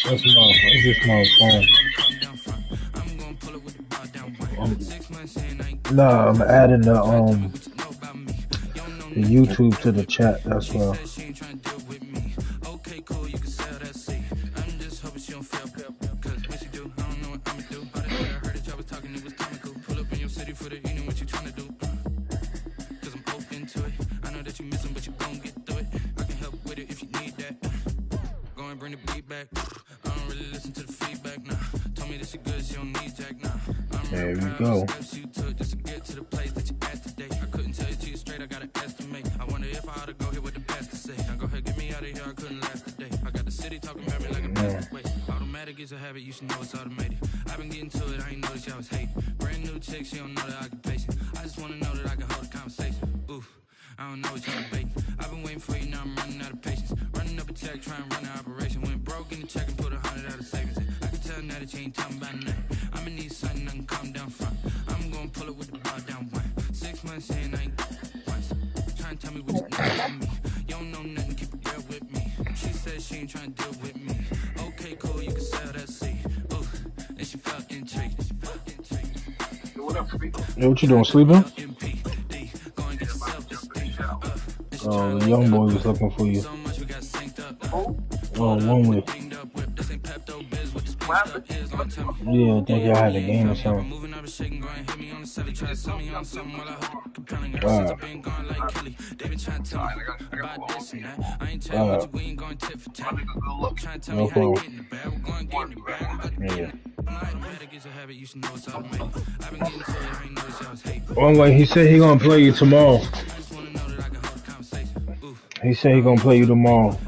It's just my phone. Nah, I'm adding the YouTube to the chat. That's why. There we go. It's a habit, you should know it's automated. I've been getting to it, I ain't noticed y'all was hating. Brand new chick, she don't know the occupation. I just wanna know that I can hold a conversation. Oof, I don't know what y'all debating. I've been waiting for you, now I'm running out of patience. Running up a check, trying to run an operation. Went broke in the check and put 100 out of savings. I can tell now that you ain't talking about nothing. I'ma need something I can calm down from. I'm gonna pull it with the bar down one. 6 months in, I ain't once. Trying to tell me what you know about me. You don't know nothing, keep it real with me. She said she ain't trying to deal with me. Okay, cool, you can sell that seed. Ooh, and she felt intrigued. Yo, what you doing, sleeping? Oh, the young boy was looking for you. Oh, lonely. Yeah, I think y'all had a game or something. No problem. Yeah. Well, like he said, he gonna play you tomorrow. He said he gonna play you tomorrow.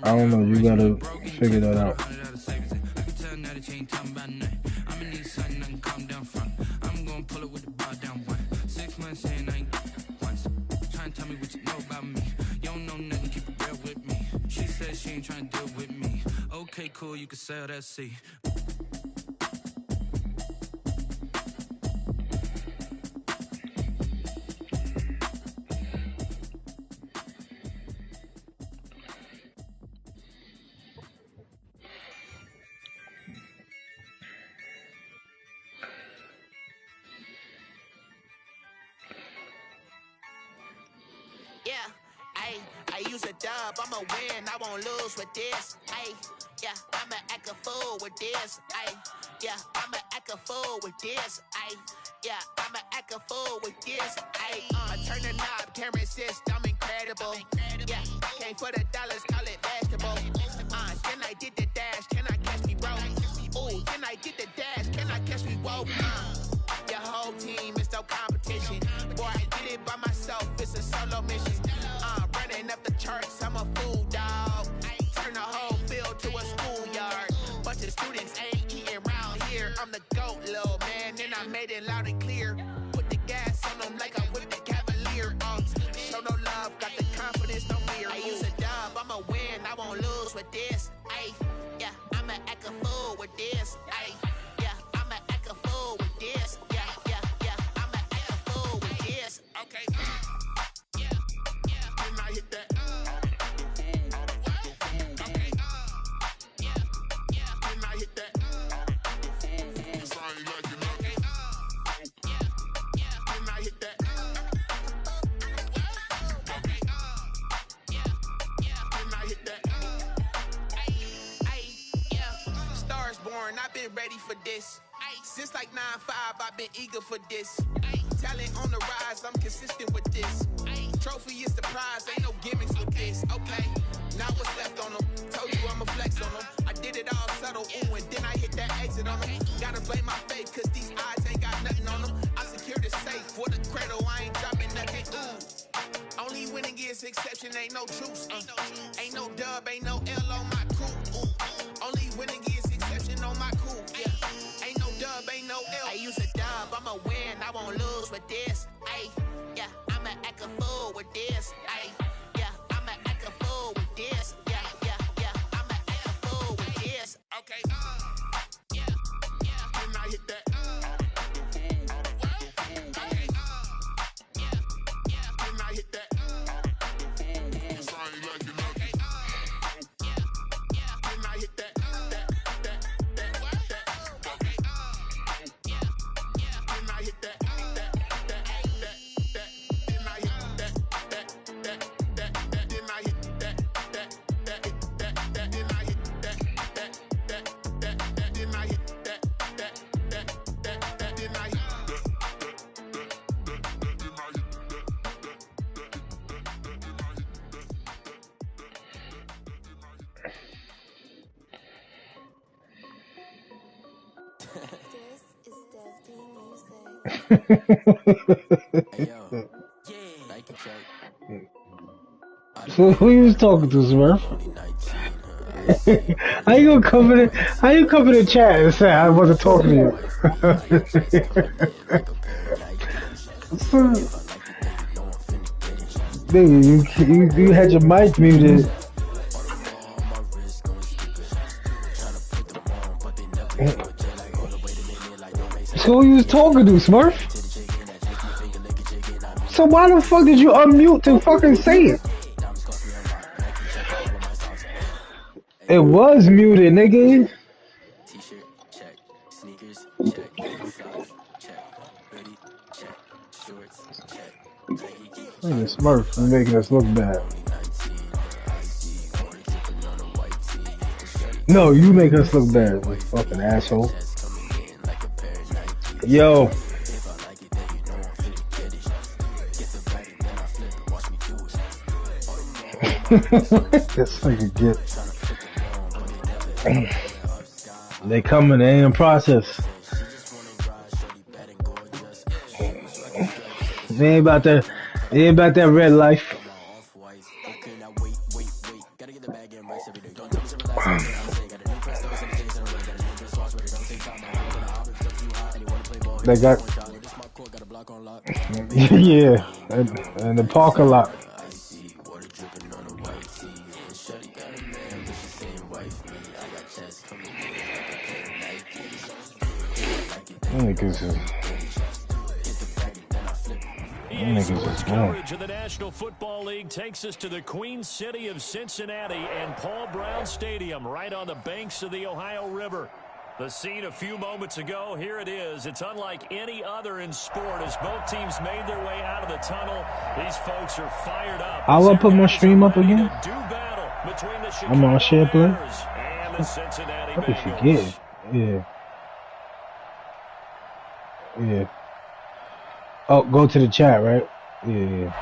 I don't know. You gotta figure that out. She ain't trying to deal with me. Okay, cool, you can sell that seed. I use a dub, I'ma win, I won't lose with this. Ay, yeah, I'ma act a fool with this. Ay, yeah, I'ma act a fool with this. Ay, yeah, I'ma act a fool with this. Ay, I turn the knob, can't resist, I'm incredible. Yeah, came for the dollars, call it vegetable. Then I did the dash, can I catch me, bro? Ooh, then I did the dash, can I catch me, whoa? Your whole team is no competition. Boy, I did it by myself, it's a solo mission. Running up the charts, I'm a fool, dog. Turn the whole field to a schoolyard. Bunch of students ain't eating around here. I'm the GOAT, little man, and I made it loud and clear. Put the gas on them like I'm with the Cavalier. Show no love, got the confidence, no fear. I use a dub, I'ma win, I won't lose with this. Ay, yeah, I'ma act a fool with this. Ay, yeah, I'ma act a fool with this. Yeah, yeah, yeah, I'ma act a fool with this. Okay. I hit that. Okay. Can I hit that? Can I hit that? Can I hit that? Stars born, I've been ready for this. Since like 9-5, I've been eager for this. Talent on the rise, I'm consistent with this. Trophy is the prize, ain't no gimmicks with this. Okay, now what's left on them? Told you I'ma flex on them. I did it all subtle, ooh, and then I hit that exit on them. Gotta blame my faith, cause these eyes ain't got nothing on them. I secured the safe for the cradle, I ain't dropping nothing, ooh. Only winning is exception, ain't no truce. Ain't no dub, ain't no L on my crew. Ooh. Only winning is exception on my crew. Yeah. Ain't no dub, ain't no L. I use a dub, I'ma win, I won't lose with this. Ay, yeah, I'ma act a fool with hit that. Then I hit that. So who you was talking to, Smurf? How you gonna come in? How you come in the chat and say I wasn't talking to you? Nigga, you had your mic muted. So who you was talking to, Smurf? So why the fuck did you unmute to fucking say it? It was muted, nigga. T-shirt, check. Sneakers, check. Socks, check. Hoodie, check. Shorts, check. Nigga, Smurf, you making us look bad. No, you make us look bad, you fucking asshole. Yo. This nigga get. They coming, they in process. They ain't about that red life. They got yeah, and the parking lot. Esports coverage of the National Football League takes us to the Queen City of Cincinnati and Paul Brown Stadium right on the banks of the Ohio River. The scene a few moments ago, here it is. It's unlike any other in sport as both teams made their way out of the tunnel. These folks are fired up. I'll put my stream up again. I'm on share play. And the Cincinnati What if you get? Yeah. Yeah. Oh, go to the chat, right? Yeah.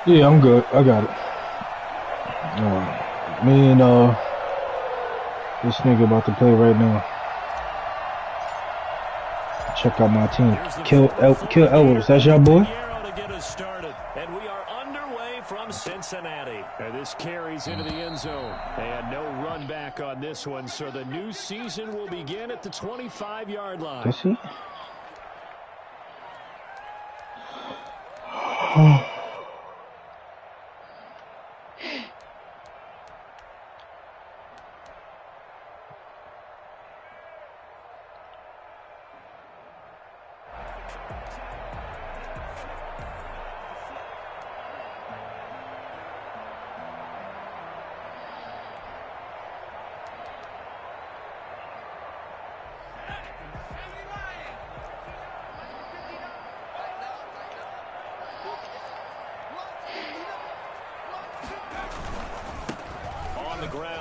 Yeah, I'm good. I got it. Me and this nigga about to play right now. Check out my team. Kill Edwards. That's your boy? And we are underway from Cincinnati. And this carries into the end zone. And no run back on this one. So the new season will begin at the 25-yard line. Does he?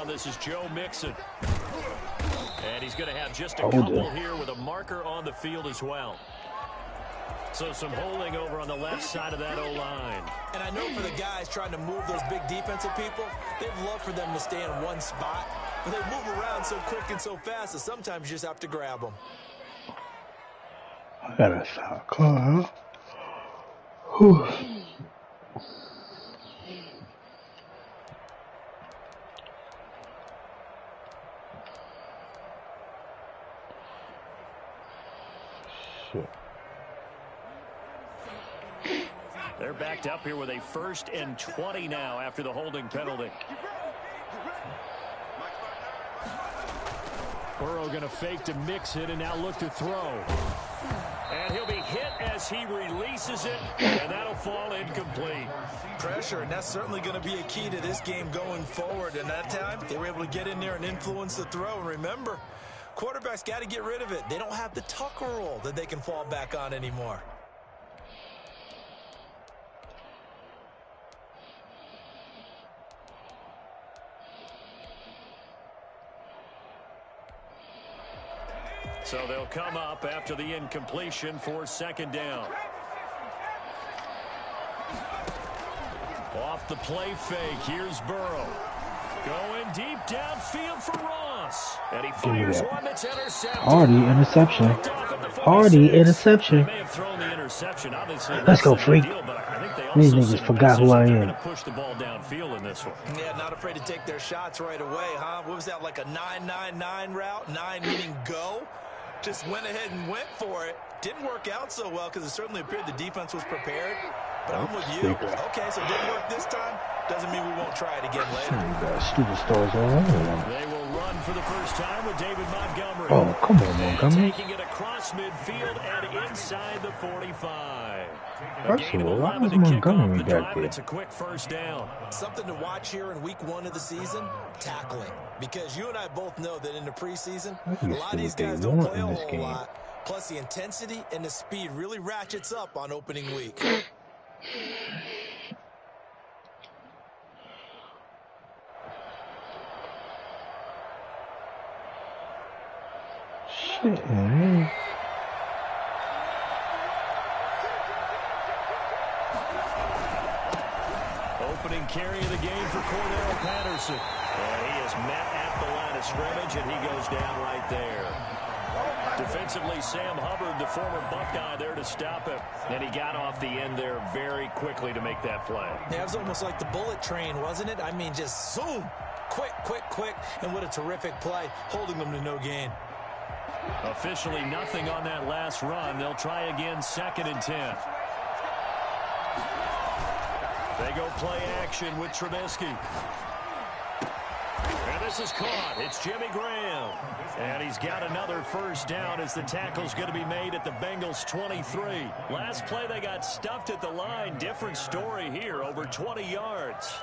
This is Joe Mixon. And he's going to have just a couple here with a marker on the field as well. So some holding over on the left side of that O-line. And I know for the guys trying to move those big defensive people, they'd love for them to stay in one spot. But they move around so quick and so fast that sometimes you just have to grab them. I got a shot call, huh? They're backed up here with a 1st and 20 now after the holding penalty. Burrow going to fake to Mixon and now look to throw. And he'll be hit as he releases it, and that'll fall incomplete. Pressure, and that's certainly going to be a key to this game going forward. And that time, they were able to get in there and influence the throw. And remember, quarterbacks got to get rid of it. They don't have the Tucker rule that they can fall back on anymore. So they'll come up after the incompletion for second down. Off the play fake, here's Burrow. Going deep downfield for Ross. And he fires one that's intercepted. Hardy interception. Hardy interception. They may have thrown the interception. Obviously, let's go, freak. These niggas forgot who I am. Push the ball downfield in this one. Yeah, not afraid to take their shots right away, huh? What was that, like a 9-9-9 route? 9 meaning go? Just went ahead and went for it. Didn't work out so well because it certainly appeared the defense was prepared. But I'm with you. Okay, so it didn't work this time. Doesn't mean we won't try it again later. Stupid stars all over them. They will run for the first time with David Montgomery. Oh, come on, Montgomery. Taking it across midfield and inside the 45. First of all, why was Montgomery back there? It's a quick first down. Something to watch here in week 1 of the season, tackling. Because you and I both know that in the preseason, a lot of these guys don't play a whole lot. Plus, the intensity and the speed really ratchets up on opening week. Shit, man. Opening carry of the game for Cordero Patterson. And he is met at the line of scrimmage, and he goes down right there. Defensively, Sam Hubbard, the former Buckeye, there to stop him. And he got off the end there very quickly to make that play. Yeah, it was almost like the bullet train, wasn't it? I mean, just zoom. Quick, quick, quick. And what a terrific play, holding them to no gain. Officially nothing on that last run. They'll try again, 2nd and 10. They go play action with Trubisky. And this is caught. It's Jimmy Graham. And he's got another first down as the tackle's going to be made at the Bengals 23. Last play they got stuffed at the line. Different story here, over 20 yards.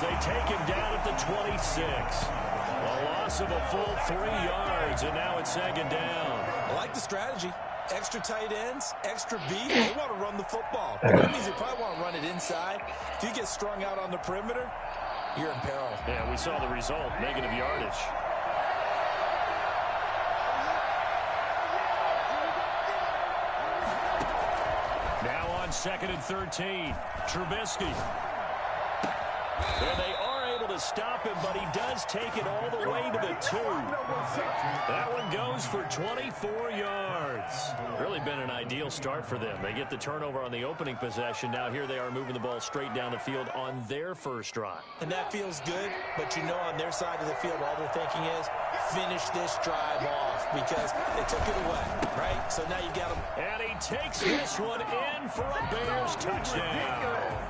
They take him down at the 26. A loss of a full 3 yards, and now it's 2nd down. I like the strategy. Extra tight ends, extra beat. They want to run the football. But that means they probably want to run it inside. If you get strung out on the perimeter, you're in peril. Yeah, we saw the result, negative yardage. Now on 2nd and 13, Trubisky. And they are able to stop him, but he does take it all the way to the 2. That one goes for 24 yards. Really been an ideal start for them. They get the turnover on the opening possession. Now here they are moving the ball straight down the field on their first drive. And that feels good, but you know on their side of the field, all they're thinking is finish this drive off because they took it away, right? So now you got them. And he takes this one in for a Bears touchdown.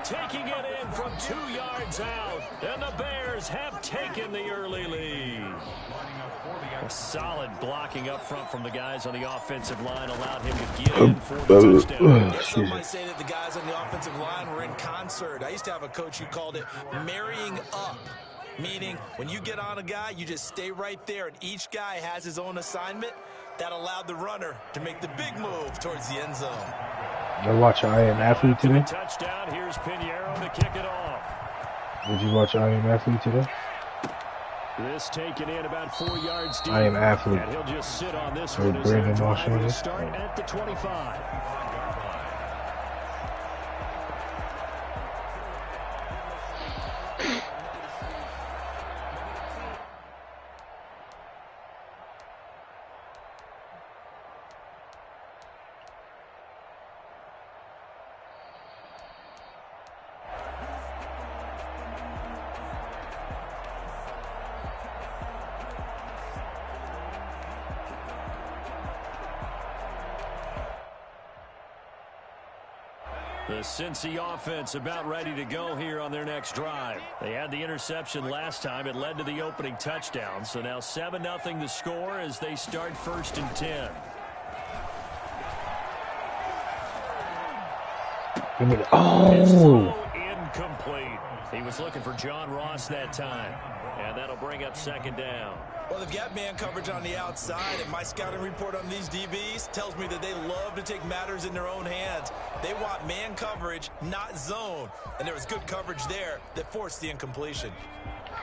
Taking it in from 2 yards out, and the Bears have taken the early lead. A solid blocking up front from the guys on the offensive line allowed him to get in for the touchdown. Some might say that the guys on the offensive line were in concert. I used to have a coach who called it marrying up, meaning when you get on a guy, you just stay right there, and each guy has his own assignment. That allowed the runner to make the big move towards the end zone. I watch I Am Athlete today. Touchdown. Here's Pinheiro to kick it off. Did you watch I Am Athlete today? This taken in about 4 yards deep. I Am Athlete. And he'll just sit on this With one as their Brandon drive will Marshall. start at the 25. The Cincy offense about ready to go here on their next drive. They had the interception last time. It led to the opening touchdown. So now 7-0 the score as they start 1st and 10. Oh! Incomplete. He was looking for John Ross that time. And that'll bring up 2nd down. Well, they've got man coverage on the outside, and my scouting report on these DBs tells me that they love to take matters in their own hands. They want man coverage, not zone. And there was good coverage there that forced the incompletion.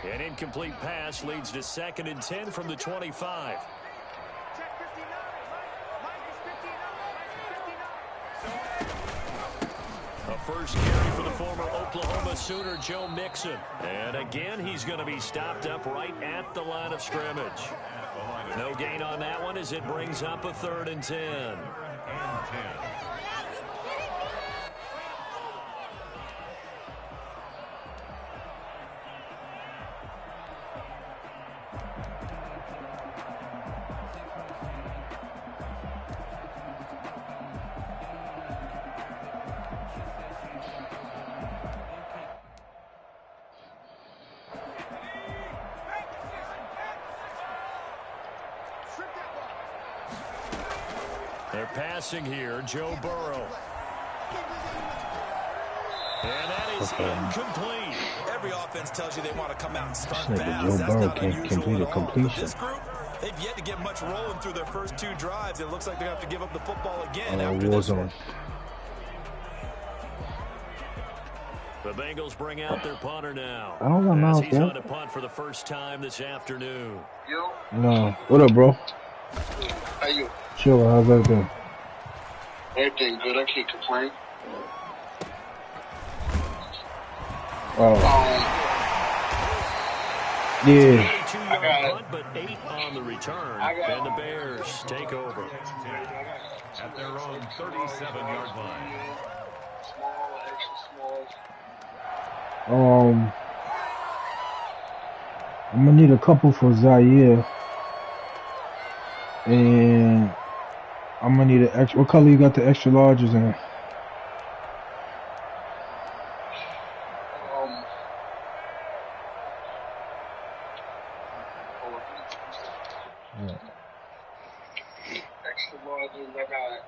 An incomplete pass leads to 2nd and 10 from the 25. A first carry for the former Oklahoma Sooner, Joe Mixon. And again, he's going to be stopped up right at the line of scrimmage. No gain on that one as it brings up a 3rd and 10. They're passing here, Joe Burrow. And that is incomplete. Every offense tells you they want to come out and start Joe fast. That's Burrow not can't unusual complete a at all. But completion. this group, they've yet to get much rolling through their first 2 drives. It looks like they're going to have to give up the football again after this one. Warzone. The Bengals bring out their punter now. I don't got as Miles he's there. on to punt for the first time this afternoon. No. What up, bro? How you? Chill. How's everything? Everything good. I can't complain. Yeah. 22-yard punt, but 8 on the return. And the Bears take over. At their own 37-yard line. Small, extra small. I'm gonna need a couple for Zaire. And I'm gonna need an extra. What color you got the extra larges in? Extra larges. I got.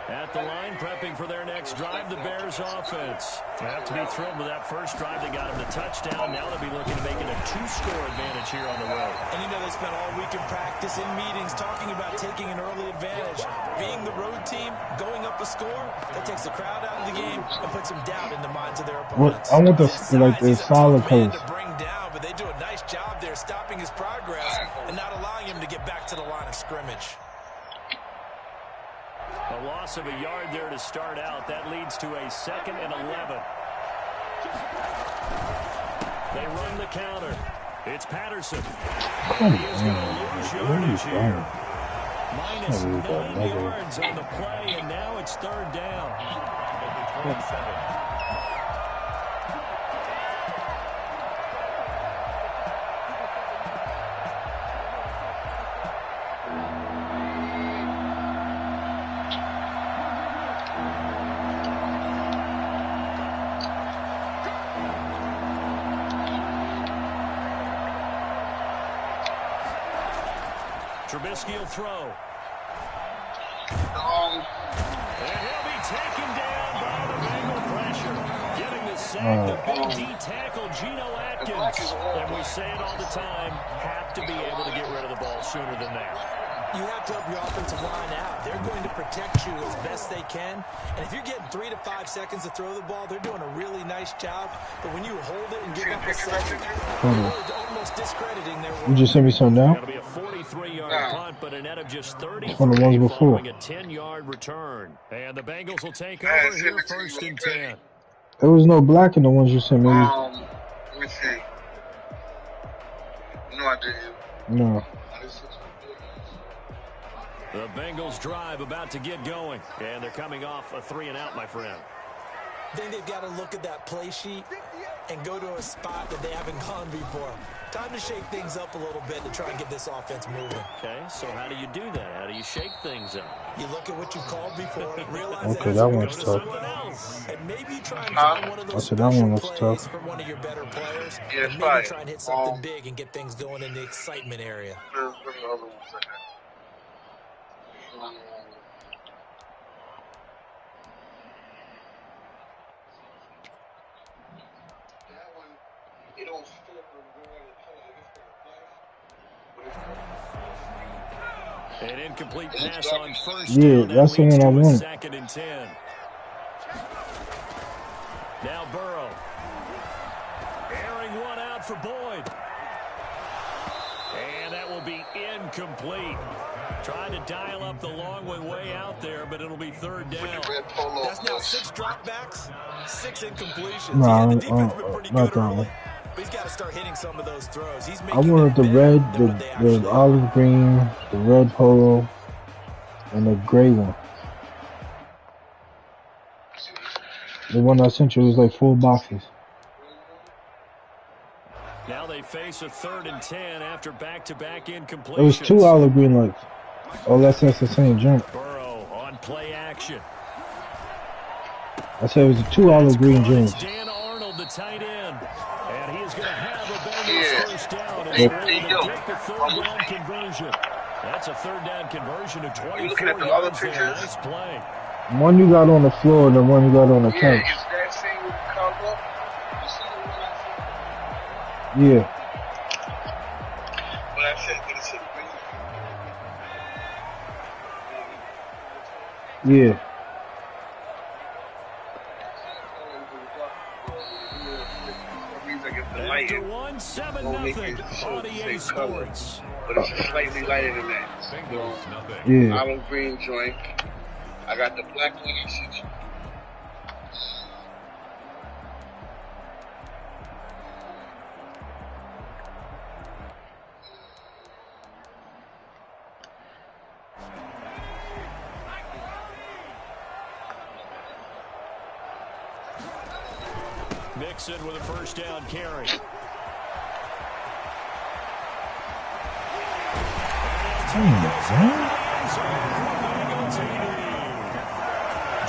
At the line, prepping for their next drive, the Bears offense. They have to be thrilled with that first drive. They got him the touchdown. Now they'll be looking to make it a 2-score advantage here on the road. And you know they spent all week in practice, in meetings, talking about taking an early advantage. Being the road team, going up a score, that takes the crowd out of the game and puts some doubt in the minds of their opponents. I want the solid man coast. to bring down, but they do a nice job there stopping his progress and not allowing him to get back to the line of scrimmage. A loss of a yard there to start out. That leads to a 2nd and 11. They run the counter. It's Patterson. He is going to lose yardage here. Minus 9 yards on the play, and now it's 3rd down. Trubisky will throw. And he'll be taken down by the Bengal pressure. Getting the sack, the big D tackle, Geno Atkins. And we say it all the time, have to be able to get rid of the ball sooner than that. You have to help your offensive line out. They're going to protect you as best they can. And if you're getting 3 to 5 seconds to throw the ball, they're doing a really nice job. But when you hold it and give up a second, it's almost discrediting their work. You just sent me some now? It'll be a 43-yard punt, but a net of just 33 One of the ones before. following a 10-yard return. And the Bengals will take over here 1st and 10. There was no black in the ones you sent me. Let me see. No, I didn't. No. The Bengals drive about to get going. And they're coming off a 3-and-out, my friend. I think they've got to look at that play sheet and go to a spot that they haven't gone before. Time to shake things up a little bit to try and get this offense moving. Okay, so how do you do that? How do you shake things up? You look at what you called before, realize Okay, that that you one's go to tough. something else. And maybe try and Huh? find one of I those said that one special was plays tough. from one of your better players. Yeah, And maybe fire. try and hit something big and get things going in the excitement area. Where's the other ones at? That one, it don't fit An incomplete pass on first Yeah, down. That that's the leads one I to a wanted. 2nd and 10. Now Burrow. Airing one out for Boyd. And that will be incomplete. Trying to dial up the long one way out there, but it'll be 3rd down. That's now 6 dropbacks, 6 incompletions. Nah, The defense been pretty not good that early, one. but he's got to start hitting some of those throws. He's I making wanted the them red, better than what they the actually are. olive green, the red polo, and the gray one. The one I sent you was like 4 boxes. Now they face a 3rd and 10 after back-to-back incompletions. It was 2 olive green lights. Oh, that's the same jump. Burrow on play action. I said it was 2 olive green It's jumps. Dan Arnold, the tight end. And he is going to have a Bengals Yeah. first down as Hey, they're able yo, to get the 3rd down conversion. That's a 3rd down conversion of 24 you looking at the other yards there. pictures? Nice play. One you got on the floor and the one you got on the Yeah, couch. is that same cover? You see the one I said? Yeah. What I said, but it said green. Yeah. That means I get the light After in. one, 7-0 Won't make it show on the EA same color. Sports. But it's just slightly lighter than that. Bengals, nothing. Yeah. Olive green joint. I got the black one I sent you. Mixon with a first down carry.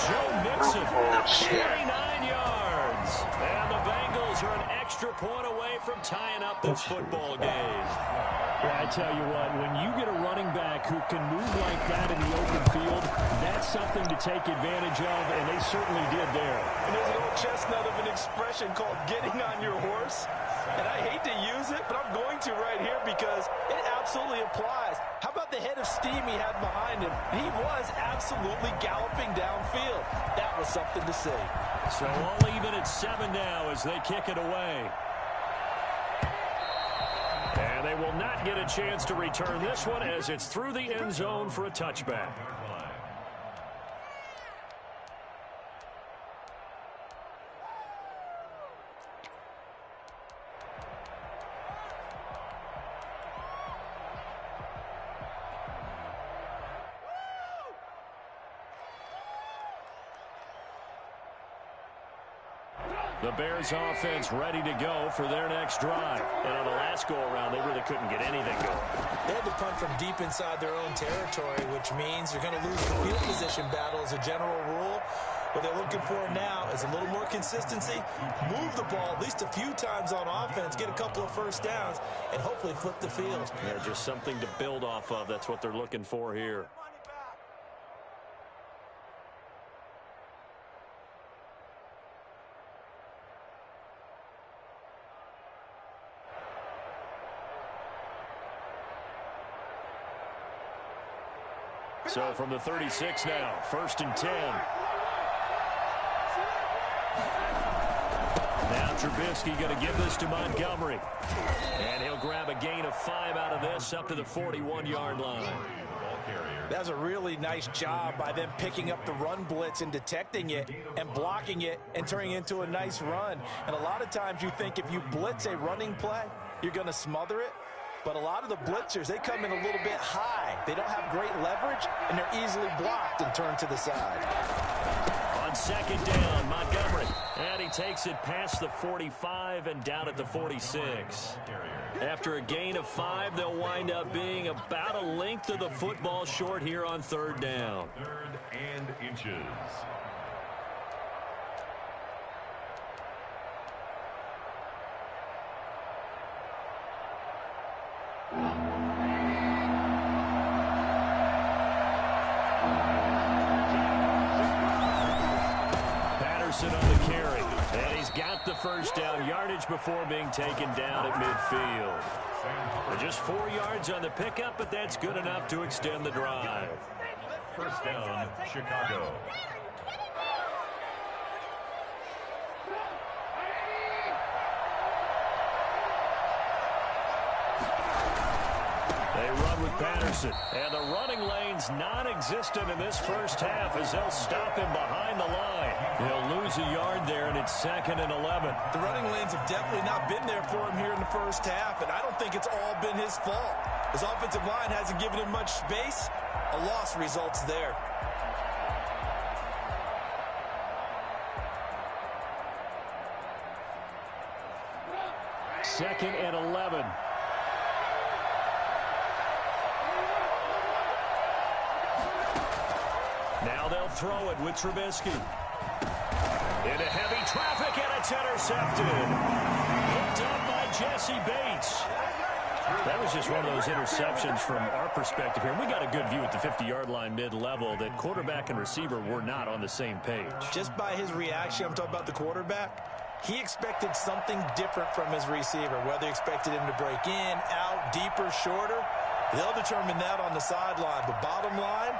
Joe Mixon, 29 yards. And the Bengals are an extra point away from tying up this football game. Well, I tell you what, when you get a running back who can move like that in the open field, that's something to take advantage of, and they certainly did there. And there's an old chestnut of an expression called getting on your horse. And I hate to use it, but I'm going to right here because it absolutely applies. How about the head of steam he had behind him? He was absolutely galloping downfield. That was something to see. So all even at 7 now as they kick it away. And they will not get a chance to return this one as it's through the end zone for a touchback. The Bears offense ready to go for their next drive. And on the last go-around, they really couldn't get anything going. They had to punt from deep inside their own territory, which means you're going to lose the field position battle as a general rule. What they're looking for now is a little more consistency, move the ball at least a few times on offense, get a couple of first downs, and hopefully flip the field. Yeah, just something to build off of. That's what they're looking for here. So from the 36 now, 1st and 10. Now Trubisky going to give this to Montgomery. And he'll grab a gain of 5 out of this up to the 41-yard line. That's a really nice job by them picking up the run blitz and detecting it and blocking it and turning it into a nice run. And a lot of times you think if you blitz a running play, you're going to smother it. But a lot of the blitzers, they come in a little bit high. They don't have great leverage, and they're easily blocked and turned to the side. On on second down. Montgomery. And he takes it past the 45 and down at the 46. After a gain of 5, they'll wind up being about a length of the football short here on third down. 3rd and inches. Patterson on the carry. And he's got the first down yardage before being taken down at midfield. Just 4 yards on the pickup, but that's good enough to extend the drive. First down, Chicago. They run with Patterson, and the running lane's non-existent in this first half as they'll stop him behind the line. He'll lose a yard there, and it's 2nd and 11. The running lanes have definitely not been there for him here in the first half, and I don't think it's all been his fault. His offensive line hasn't given him much space. A loss results there. Second and 11. Now they'll throw it with Trubisky. Into heavy traffic, and it's intercepted. Picked up by Jesse Bates. That was just one of those interceptions from our perspective here. We got a good view at the 50-yard line mid-level that quarterback and receiver were not on the same page. Just by his reaction, I'm talking about the quarterback, he expected something different from his receiver, whether he expected him to break in, out, deeper, shorter. They'll determine that on the sideline. But bottom line,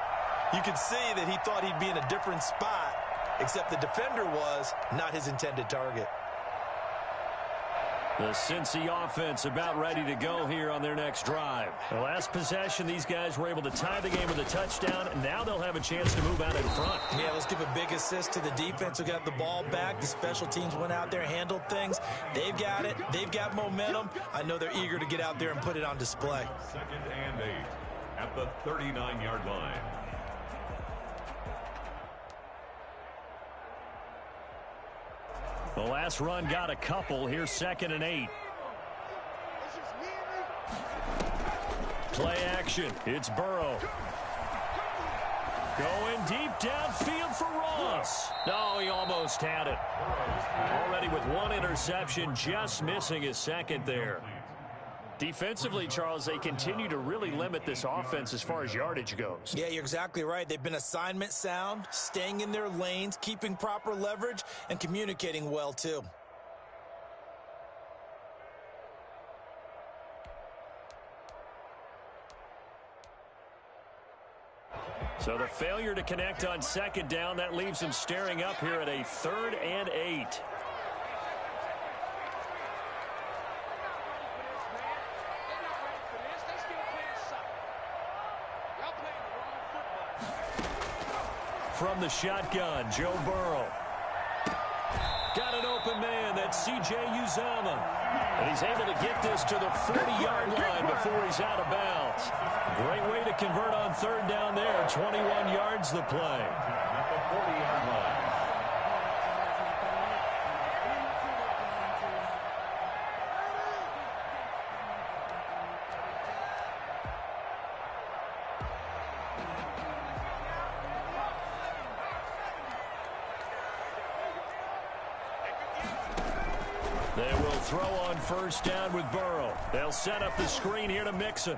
you could see that he thought he'd be in a different spot, except the defender was not his intended target. The Cincy offense about ready to go here on their next drive. The last possession, these guys were able to tie the game with a touchdown, and now they'll have a chance to move out in front. Yeah, let's give a big assist to the defense who got the ball back. The special teams went out there, handled things. They've got it. They've got momentum. I know they're eager to get out there and put it on display. 2nd and 8 at the 39-yard line. The last run got a couple. Here's 2nd and 8. Play action. It's Burrow. Going deep downfield for Ross. No, he almost had it. Already with one interception, just missing his second there. Defensively, Charles, they continue to really limit this offense as far as yardage goes. Yeah, you're exactly right. They've been assignment sound, staying in their lanes, keeping proper leverage, and communicating well, too. So the failure to connect on 2nd down, that leaves him staring up here at a 3rd and 8. From the shotgun, Joe Burrow. Got an open man, that's C.J. Uzomah. And he's able to get this to the 40-yard line before he's out of bounds. Great way to convert on 3rd down there. 21 yards the play. At the 40-yard line. They will throw on 1st down with Burrow. They'll set up the screen here to Mixon.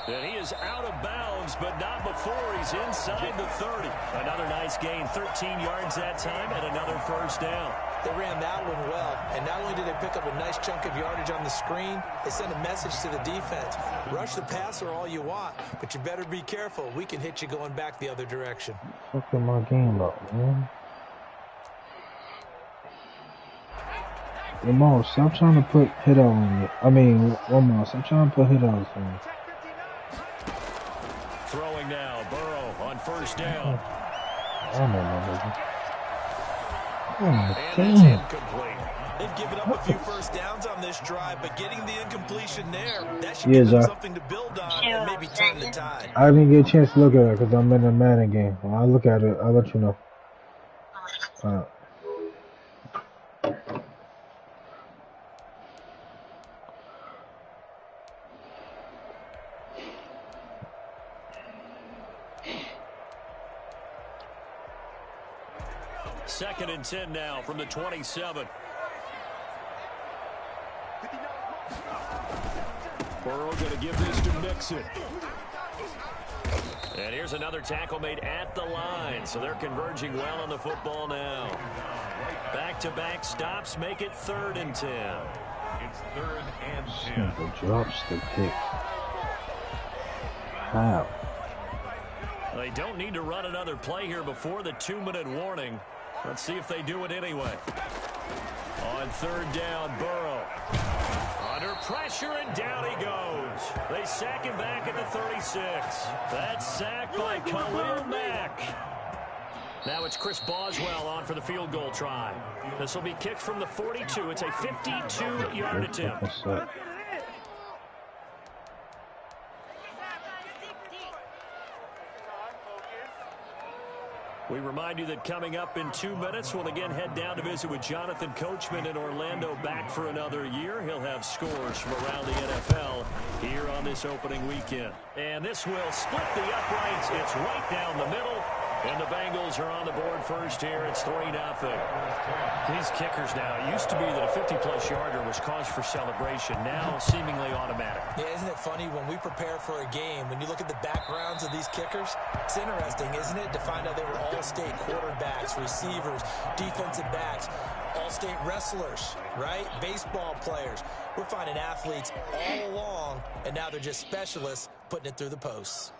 And he is out of bounds, but not before he's inside the 30. Another nice gain, 13 yards that time, and another 1st down. They ran that one well, and not only did they pick up a nice chunk of yardage on the screen, they sent a message to the defense. Rush the passer all you want, but you better be careful. We can hit you going back the other direction. Fucking my game up, man. Lamar, stop trying to put hit on me. I mean, Lamar, stop trying to put hit on me. Throwing now, Burrow on 1st down. I don't know, my baby. Oh, And it's damn. incomplete. They've given up a few 1st downs on this drive, but getting the incompletion there, that should Yeah, give them Zach. something to build on and maybe turn the tide. I didn't get a chance to look at it because I'm in the Madden game. When I look at it, I'll let you know. Uh, Second and 10 now from the 27. Burrow going to give this to Mixon. And here's another tackle made at the line, so they're converging well on the football now. Back-to-back stops make it 3rd and 10. It's 3rd and 10. Drops the pick. How? They don't need to run another play here before the 2-minute warning. Let's see if they do it anyway. On 3rd down, Burrow. Under pressure, and down he goes. They sack him back at the 36. That's sacked by Khalil Mack. Now it's Chris Boswell on for the field goal try. This will be kicked from the 42. It's a 52-yard attempt. We remind you that coming up in 2 minutes, we'll again head down to visit with Jonathan Coachman in Orlando, back for another year. He'll have scores from around the NFL here on this opening weekend. And this will split the uprights. It's right down the middle. And the Bengals are on the board first here. It's 3-0. These kickers now, it used to be that a 50-plus yarder was cause for celebration. Now seemingly automatic. Yeah, isn't it funny when we prepare for a game, when you look at the backgrounds of these kickers, it's interesting, isn't it, to find out they were all-state quarterbacks, receivers, defensive backs, all-state wrestlers, right? Baseball players. We're finding athletes all along, and now they're just specialists putting it through the posts.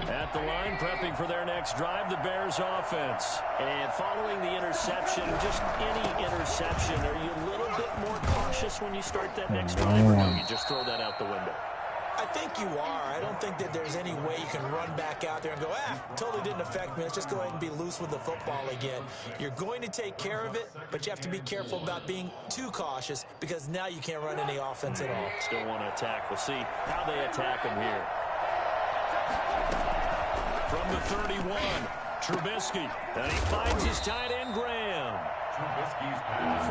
At the line, prepping for their next drive, the Bears offense. And following the interception, just any interception, are you a little bit more cautious when you start that next drive, or no, you just throw that out the window? I think you are. I don't think that there's any way you can run back out there and go, totally didn't affect me. Let's just go ahead and be loose with the football again. You're going to take care of it, but you have to be careful about being too cautious because now you can't run any offense at all. Still want to attack. We'll see how they attack him here. From the 31, Trubisky. And he finds his tight end, Graham.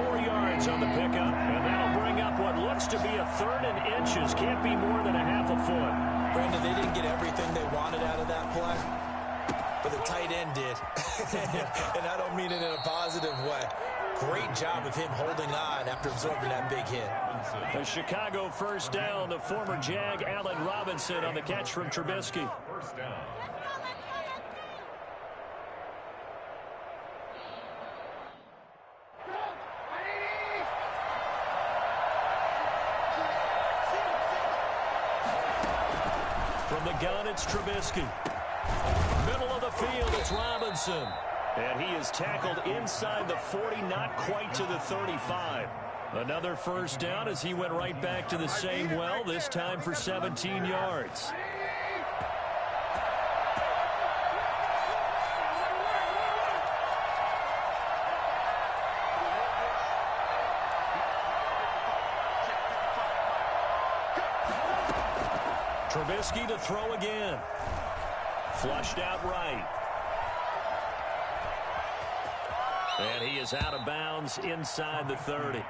4 yards on the pickup, and that'll bring up what looks to be a 3rd and inches. Can't be more than a half a foot. Brandon, they didn't get everything they wanted out of that play, but the tight end did. And I don't mean it in a positive way. Great job of him holding on after absorbing that big hit. The Chicago first down, the former Jag Allen Robinson on the catch from Trubisky. First down. From the gun, it's Trubisky. Middle of the field, it's Robinson. And he is tackled inside the 40, not quite to the 35. Another first down as he went right back to the same well, this time for 17 yards. Trubisky to throw again. Flushed out right. And he is out of bounds inside the 30.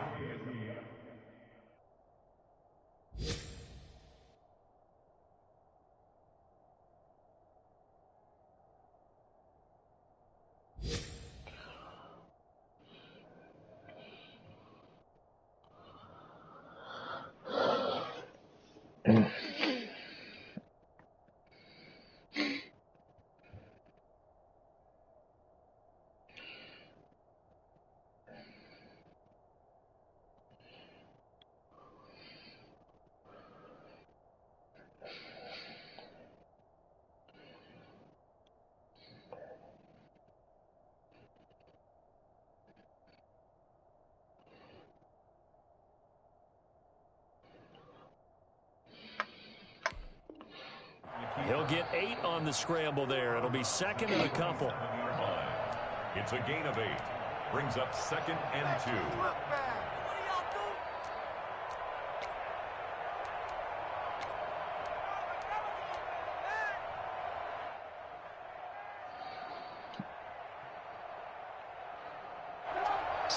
He'll get 8 on the scramble there. It'll be second and a couple. It's a gain of 8. Brings up 2nd and 2.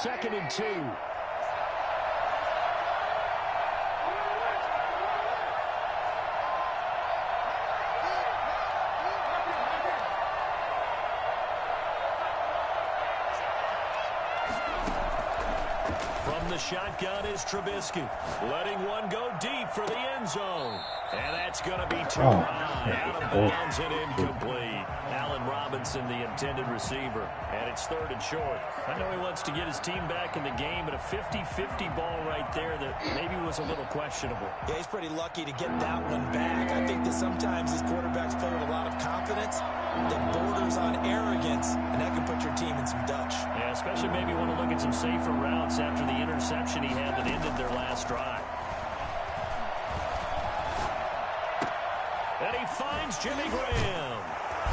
2nd and 2. From the shotgun is Trubisky, letting one go deep for the end zone. And that's going to be too high, out of bounds and incomplete. Allen Robinson, the intended receiver, and it's 3rd and short. I know he wants to get his team back in the game, but a 50-50 ball right there that maybe was a little questionable. Yeah, he's pretty lucky to get that one back. I think that sometimes these quarterbacks play with a lot of confidence that borders on arrogance, and that can put your team in some Dutch. Yeah, especially maybe want to look at some safer routes after the interception he had that ended their last drive. And he finds Jimmy Graham.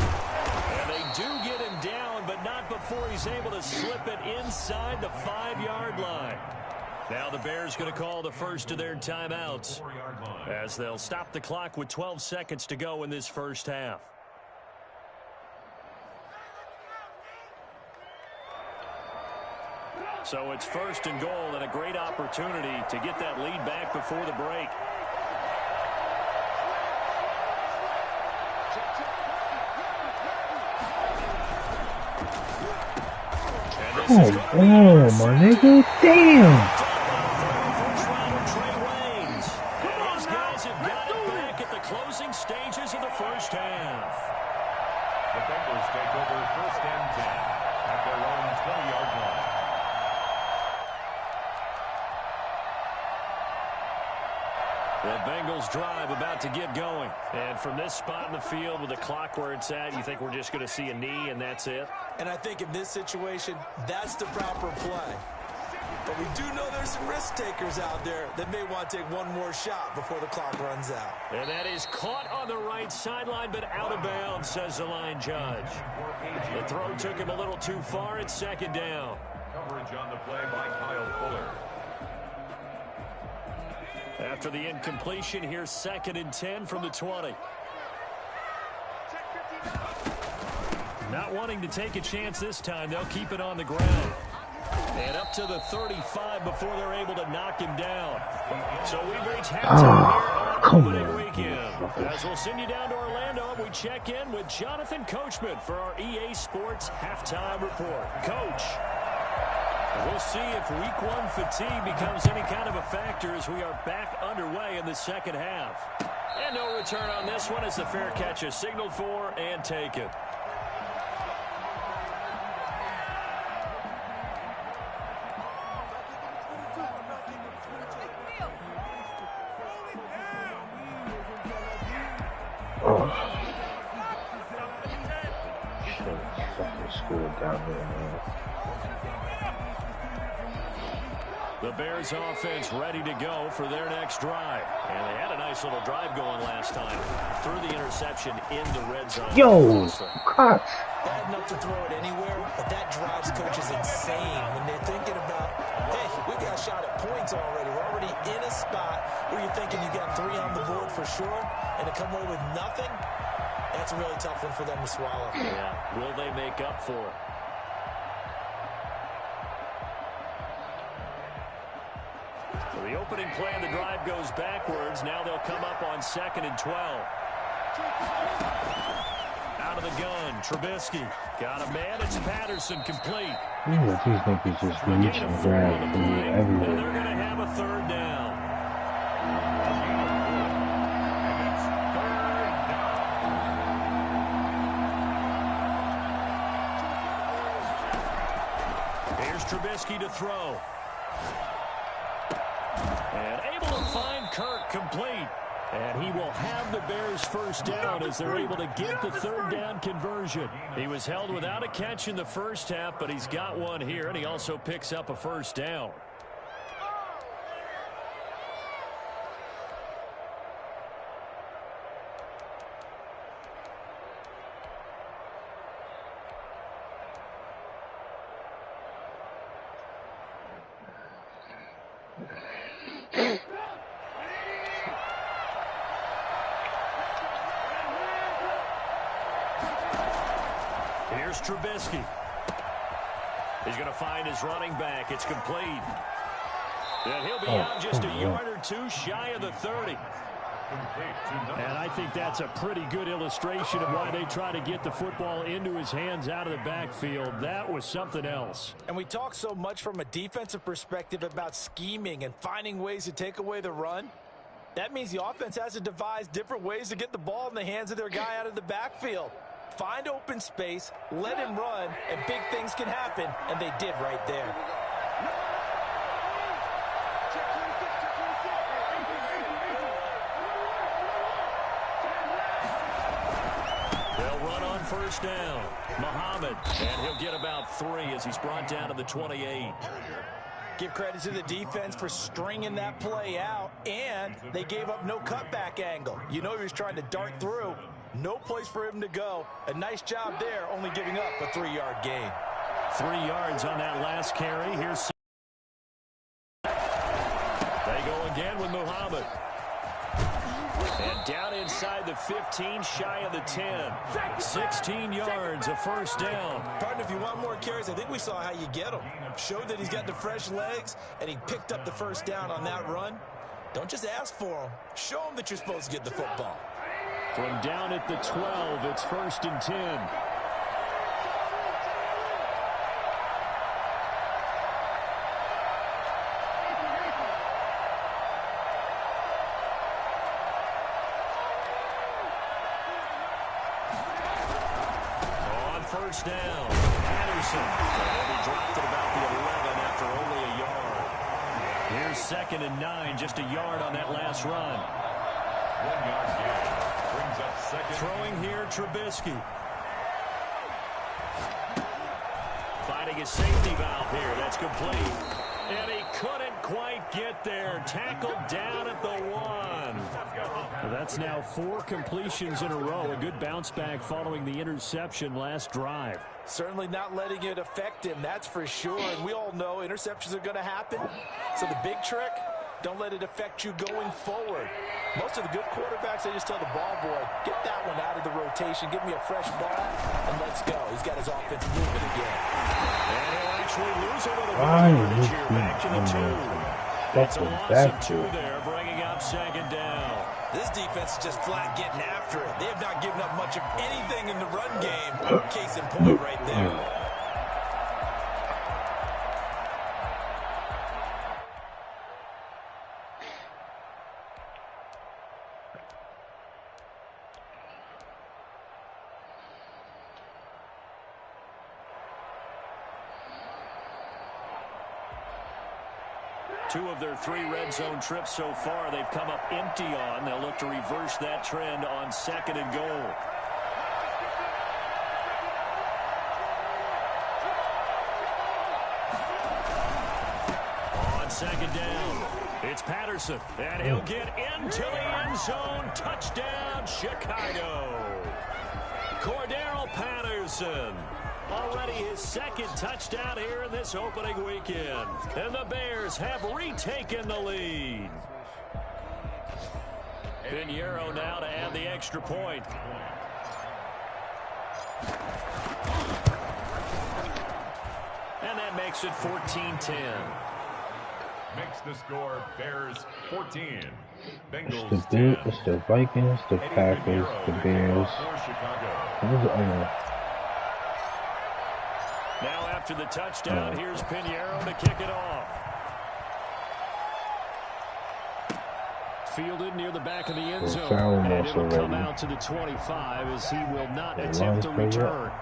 And they do get him down, but not before he's able to slip it inside the 5-yard line. Now the Bears going to call the first of their timeouts as they'll stop the clock with 12 seconds to go in this first half. So it's 1st and goal and a great opportunity to get that lead back before the break. Come on, my nigga. Damn. And these guys have got it back at the closing stages of the first half. The Bengals take over 1st and 10 at their own 20-yard line. The Bengals drive about to get going. And from this spot in the field with the clock where it's at, you think we're just going to see a knee and that's it? And I think in this situation, that's the proper play. But we do know there's some risk takers out there that may want to take one more shot before the clock runs out. And that is caught on the right sideline, but out of bounds, says the line judge. The throw took him a little too far. It's 2nd down. Coverage on the play by Kyle Fuller. After the incompletion, here's 2nd and 10 from the 20. Not wanting to take a chance this time, they'll keep it on the ground. And up to the 35 before they're able to knock him down. So we've reached halftime here on opening weekend. As we'll send you down to Orlando, we check in with Jonathan Coachman for our EA Sports Halftime Report. Coach, we'll see if Week 1 fatigue becomes any kind of a factor as we are back underway in the second half. And no return on this one as the fair catch is signaled for and taken. The Bears offense ready to go for their next drive. And they had a nice little drive going last time. Threw the interception in the red zone. Yo, cut. Bad enough to throw it anywhere, but that drives coaches insane when they're thinking about, hey, we got a shot at points already. We're already in a spot where you're thinking you got 3 on the board for sure, and to come away with nothing, that's a really tough one for them to swallow. Yeah, will they make up for it? So the opening play of the drive goes backwards. Now they'll come up on 2nd and 12. Out of the gun, Trubisky. Got a man, it's Patterson, complete. Yeah, these niggas just reach and grab and do And everywhere. they're going to have a 3rd down. Here's Trubisky to throw. And able to find Kirk, complete. And he will have the Bears' first down as they're able to get the 3rd down conversion. He was held without a catch in the first half, but he's got one here, and he also picks up a 1st down. Here's Trubisky. He's going to find his running back. It's complete. And he'll be out just a yard or two shy of the 30. And I think that's a pretty good illustration of why they try to get the football into his hands out of the backfield. That was something else. And we talk so much from a defensive perspective about scheming and finding ways to take away the run. That means the offense has to devise different ways to get the ball in the hands of their guy out of the backfield. Find open space, let him run, and big things can happen, and they did right there. First down, Muhammad, and he'll get about 3 as he's brought down to the 28. Give credit to the defense for stringing that play out, and they gave up no cutback angle. You know he was trying to dart through. No place for him to go. A nice job there, only giving up a 3-yard gain. 3 yards on that last carry. Here's they go again with Muhammad. And down inside the 15, shy of the 10. 16 yards, a first down. Partner, if you want more carries, I think we saw how you get them. Showed that he's got the fresh legs, and he picked up the first down on that run. Don't just ask for them. Show them that you're supposed to get the football. From down at the 12, it's 1st and 10. First down, Patterson. And he dropped it about the 11 after only a yard. Here's 2nd and 9, just a yard on that last run. 1 yard gain. Brings up 2nd. Throwing here, Trubisky. Finding a safety valve here. That's complete. And he couldn't quite get there. Tackled down at the 1. Well, that's now 4 completions in a row. A good bounce back following the interception last drive. Certainly not letting it affect him, that's for sure. And we all know interceptions are going to happen. So the big trick, don't let it affect you going forward. Most of the good quarterbacks, they just tell the ball boy, get that one out of the rotation, give me a fresh ball, and let's go. He's got his offense moving again. And he'll actually lose a little bit here, back to the 2. It's a loss of 2 there, bringing up 2nd down. This defense is just flat getting after it. They have not given up much of anything in the run game. Case in point right there. Two of their 3 red zone trips so far, they've come up empty on. They'll look to reverse that trend on 2nd and goal. On 2nd down, it's Patterson, and he'll get into the end zone. Touchdown, Chicago. Cordero Patterson. Already his 2nd touchdown here in this opening weekend. And the Bears have retaken the lead. Pinheiro now to add the extra point. And that makes it 14-10. Makes the score Bears 14. Bengals It's the Vikings, the Packers, the Bears. Now after the touchdown, here's Pinheiro to kick it off. Fielded near the back of the end zone. And it'll come out to the 25 as he will not attempt to return.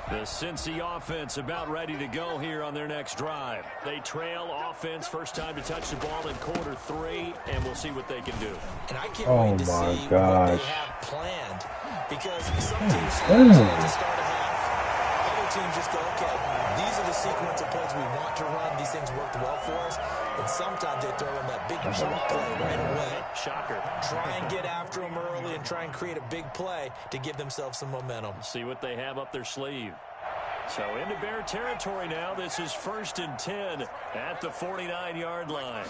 The Cincy offense about ready to go here on their next drive. They trail offense, first time to touch the ball in quarter 3, and we'll see what they can do. And I can't wait to see what they have planned, because some teams to start a half. Other teams just go, okay, these are the sequence of plays we want to run. These things worked well for us. And sometimes they throw in that big shot play right away. Shocker. Try and get after them early and try and create a big play to give themselves some momentum. See what they have up their sleeve. So into Bear territory now. This is 1st and 10 at the 49-yard line.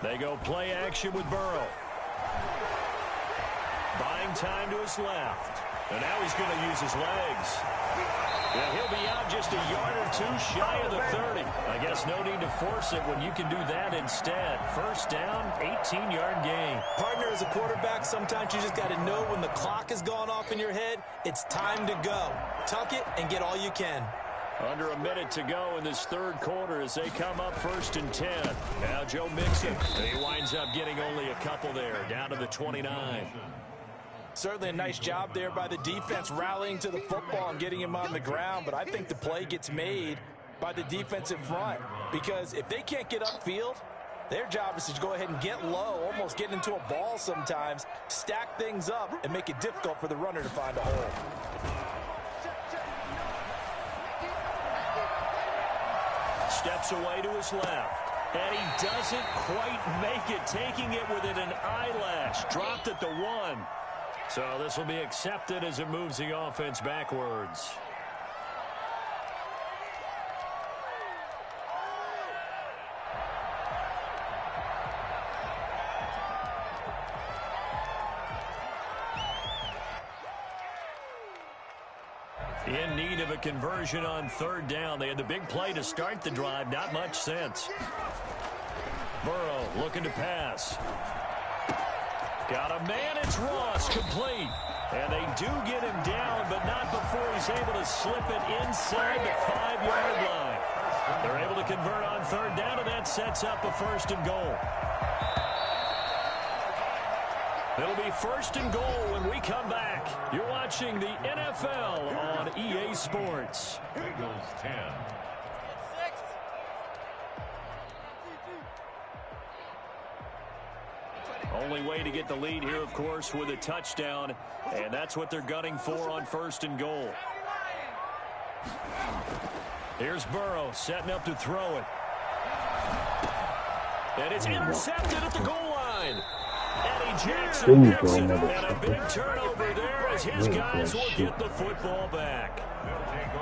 They go play action with Burrow. Buying time to his left. And now he's going to use his legs. Yeah, he'll be out just a yard or two shy of the 30. I guess no need to force it when you can do that instead. First down, 18-yard gain. Partner, as a quarterback, sometimes you just got to know when the clock has gone off in your head, it's time to go. Tuck it and get all you can. Under a minute to go in this third quarter as they come up 1st and 10. Now Joe Mixon. He winds up getting only a couple there, down to the 29. Certainly a nice job there by the defense rallying to the football and getting him on the ground, but I think the play gets made by the defensive front because if they can't get upfield, their job is to go ahead and get low, almost get into a ball sometimes, stack things up, and make it difficult for the runner to find a hole. Steps away to his left, and he doesn't quite make it, taking it within an eyelash. Dropped at the 1. So this will be accepted as it moves the offense backwards. In need of a conversion on 3rd down. They had the big play to start the drive. Not much sense. Burrow looking to pass. Got a man, it's Ross, complete. And they do get him down, but not before he's able to slip it inside the 5-yard line. They're able to convert on 3rd down, and that sets up a 1st and goal. It'll be 1st and goal when we come back. You're watching the NFL on EA Sports. Eagles 10. Only way to get the lead here, of course, with a touchdown, and that's what they're gunning for on 1st and goal. Here's Burrow setting up to throw it. And it's intercepted at the goal line. Eddie Jackson picks it, and a big turnover there as his guys will get the football back.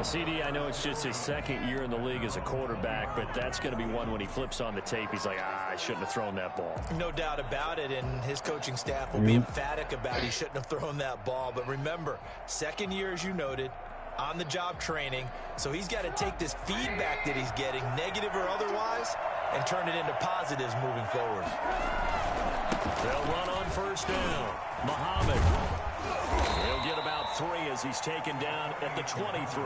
CD, I know it's just his 2nd year in the league as a quarterback, but that's going to be one when he flips on the tape. He's like, I shouldn't have thrown that ball. No doubt about it, and his coaching staff will be emphatic about he shouldn't have thrown that ball. But remember, 2nd year, as you noted, on-the-job training, so he's got to take this feedback that he's getting, negative or otherwise, and turn it into positives moving forward. They'll run on 1st down. Muhammad. He'll get about 3 as he's taken down at the 23.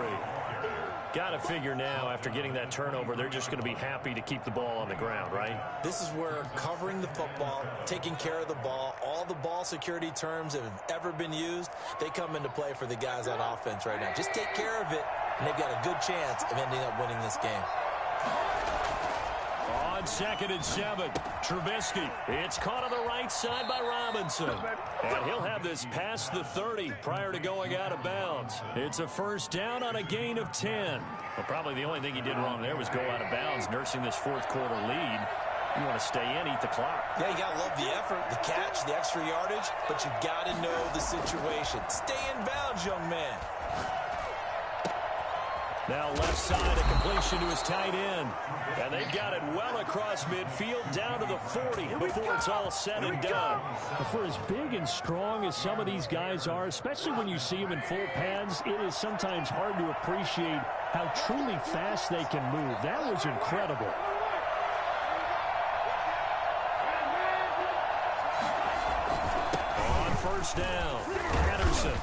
Got to figure now, after getting that turnover, they're just going to be happy to keep the ball on the ground, right? This is where covering the football, taking care of the ball, all the ball security terms that have ever been used, they come into play for the guys on offense right now. Just take care of it, and they've got a good chance of ending up winning this game. On 2nd and 7, Trubisky. It's caught on the right side by Robinson. And he'll have this past the 30 prior to going out of bounds. It's a 1st down on a gain of 10. Well, probably the only thing he did wrong there was go out of bounds, nursing this 4th quarter lead. You want to stay in, eat the clock. Yeah, you got to love the effort, the catch, the extra yardage, but you got to know the situation. Stay in bounds, young man. Now left side, a completion to his tight end. And they've got it well across midfield down to the 40 before it's all said and done. For as big and strong as some of these guys are, especially when you see them in full pads, it is sometimes hard to appreciate how truly fast they can move. That was incredible. On 1st down, Patterson.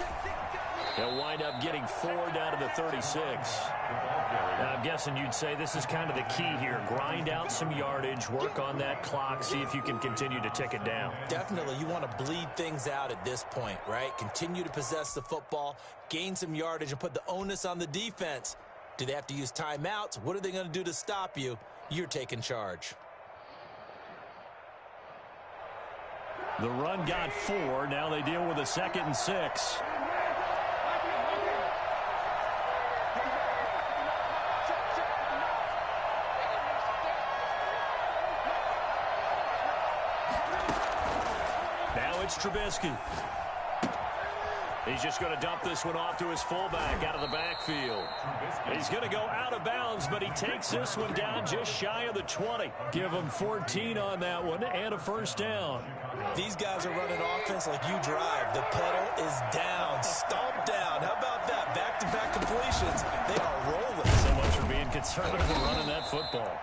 He'll wind up getting 4 down to the 36. Now, I'm guessing you'd say this is kind of the key here. Grind out some yardage, work on that clock, see if you can continue to tick it down. Definitely, you want to bleed things out at this point, right? Continue to possess the football, gain some yardage, and put the onus on the defense. Do they have to use timeouts? What are they going to do to stop you? You're taking charge. The run got 4. Now they deal with a 2nd and 6. It's Trubisky. He's just going to dump this one off to his fullback out of the backfield. He's going to go out of bounds, but he takes this one down just shy of the 20. Give him 14 on that one and a first down. These guys are running offense like you drive. The pedal is down, stomped down. How about that? Back-to-back completions. They are rolling. So much for being conservative and running that football.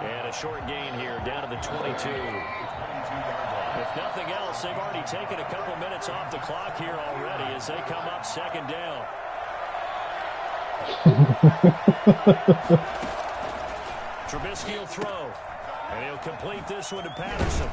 And a short gain here down to the 22. If nothing else, they've already taken a couple minutes off the clock here already as they come up second down. Trubisky will throw, and he'll complete this one to Patterson.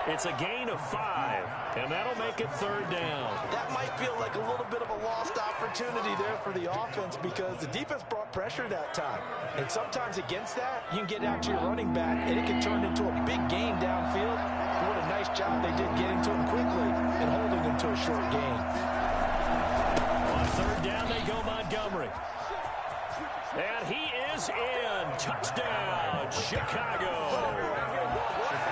It's a gain of 5, and that'll make it third down. That might feel like a little bit of a lost opportunity there for the offense because the defense brought pressure that time. And sometimes against that, you can get out to your running back, and it can turn into a big gain downfield. What a nice job they did getting to him quickly and holding him to a short gain. On third down, they go Montgomery. And he is in. Touchdown, Chicago.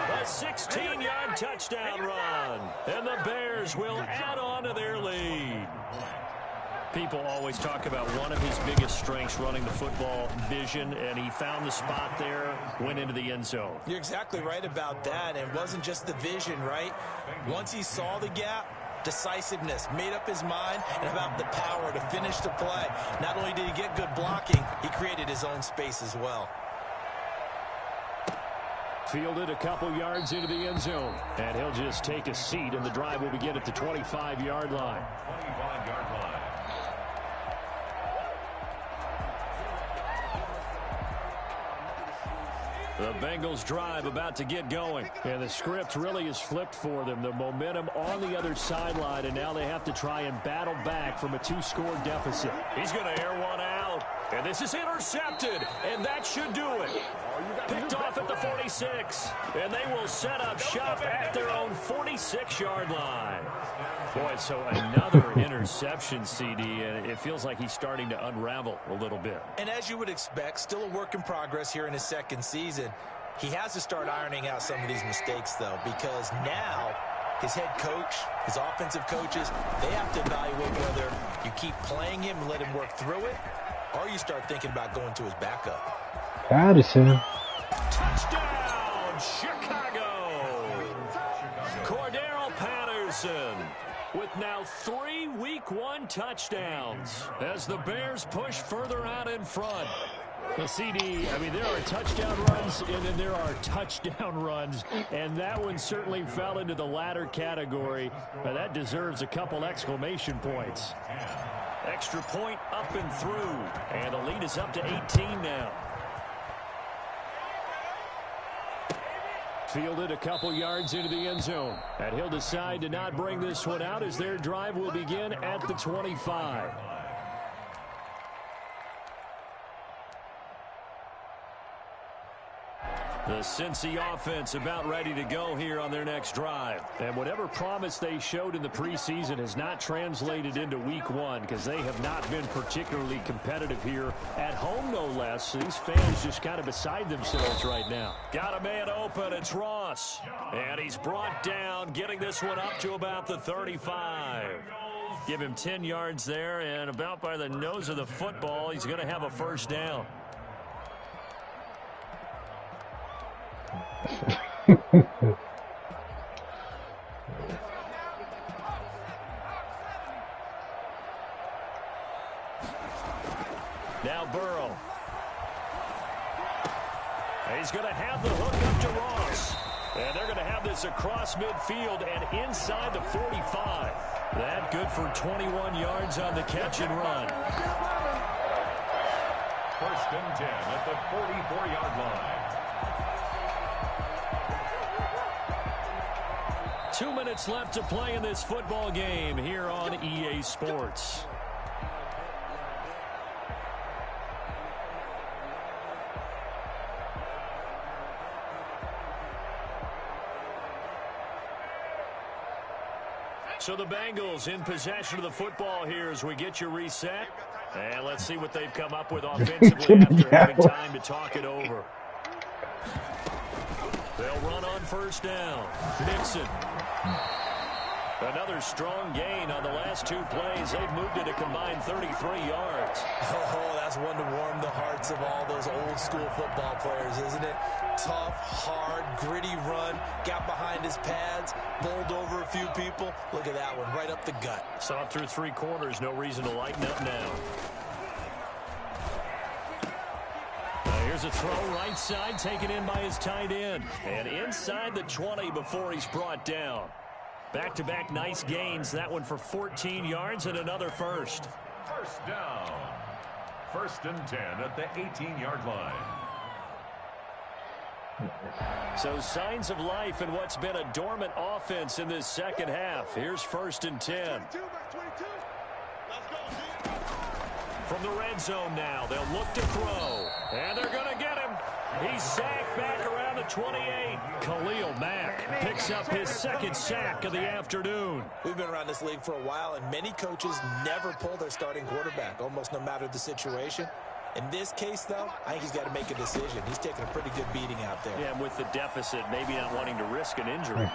A 16-yard touchdown run. And the Bears will add on to their lead. People always talk about one of his biggest strengths, running the football, vision, and he found the spot there, went into the end zone. You're exactly right about that. And it wasn't just the vision, right? Once he saw the gap, decisiveness, made up his mind, and about the power to finish the play. Not only did he get good blocking, he created his own space as well. Fielded a couple yards into the end zone. And he'll just take a seat, and the drive will begin at the 25-yard line. 25-yard line. The Bengals drive about to get going. And the script really is flipped for them. The momentum on the other sideline, and now they have to try and battle back from a 2-score deficit. He's going to air one out. And this is intercepted. And that should do it. Picked off at the 46. And they will set up shop at their own 46-yard line. Boy, so another interception, CD, and it feels like he's starting to unravel a little bit. And as you would expect, still a work in progress here in his second season. He has to start ironing out some of these mistakes, though, because now his head coach, his offensive coaches, they have to evaluate whether you keep playing him and let him work through it, or you start thinking about going to his backup. Patterson. Touchdown, Chicago! Cordero Patterson with now 3 Week 1 touchdowns as the Bears push further out in front. The CD, I mean, there are touchdown runs, and then there are touchdown runs, and that one certainly fell into the latter category. That deserves a couple exclamation points. Extra point up and through, and the lead is up to 18 now. Fielded a couple yards into the end zone. And he'll decide to not bring this one out as their drive will begin at the 25. The Cincy offense about ready to go here on their next drive. And whatever promise they showed in the preseason has not translated into Week 1 because they have not been particularly competitive here at home, no less. So these fans just kind of beside themselves right now. Got a man open. It's Ross. And he's brought down, getting this one up to about the 35. Give him 10 yards there, and about by the nose of the football, he's going to have a first down. Now Burrow. He's going to have the hook up to Ross. And they're going to have this across midfield and inside the 45. That good for 21 yards on the catch and run. First and 10 at the 44-yard line. 2 minutes left to play in this football game here on EA Sports. So the Bengals in possession of the football here as we get you reset. And let's see what they've come up with offensively after having time to talk it over. They'll run on first down. Nixon. Another strong gain on the last 2 plays. They've moved it a combined 33 yards. Oh, that's one to warm the hearts of all those old school football players, isn't it? Tough, hard, gritty run. Got behind his pads, bowled over a few people. Look at that one, right up the gut. Saw it through 3 quarters. No reason to lighten up now. Here's a throw right side, taken in by his tight end. And inside the 20 before he's brought down. Back-to-back nice gains. That one for 14 yards and another first. First down. 1st and 10 at the 18-yard line. So signs of life in what's been a dormant offense in this second half. Here's 1st and 10. From the red zone now, they'll look to throw. And they're going to get him. He's sacked back around the 28. Khalil Mack picks up his 2nd sack of the afternoon. We've been around this league for a while, and many coaches never pull their starting quarterback, almost no matter the situation. In this case, though, I think he's got to make a decision. He's taking a pretty good beating out there. Yeah, and with the deficit, maybe not wanting to risk an injury.